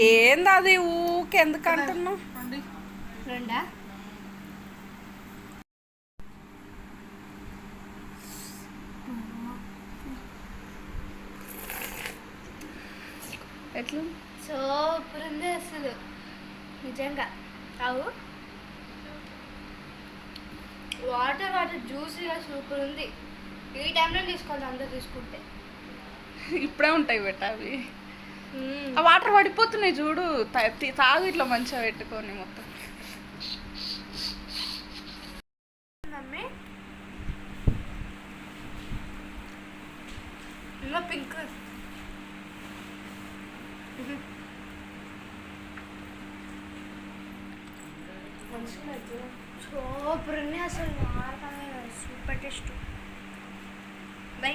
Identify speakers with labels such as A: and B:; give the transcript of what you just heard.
A: ఏంది అది ఊకెందుకు అంటున్నావు?
B: రెండా?
A: ఎట్లా
B: సూపర్ ఉంది అసలు నిజంగా. అవు వాటర్ వాటర్ జ్యూసీగా సూపర్ ఉంది. ఈ టైంలో తీసుకోవాలి అందరు తీసుకుంటే.
A: ఇప్పుడే ఉంటాయి బెట్ట అవి. ఆ వాటర్ పడిపోతున్నాయి చూడు, తాగు ఇట్లా మంచిగా పెట్టుకొని మొత్తం.
B: మమ్మీ ఇంకా పింక్ సూపర్ ఉంది అసలు. Super taste. బై.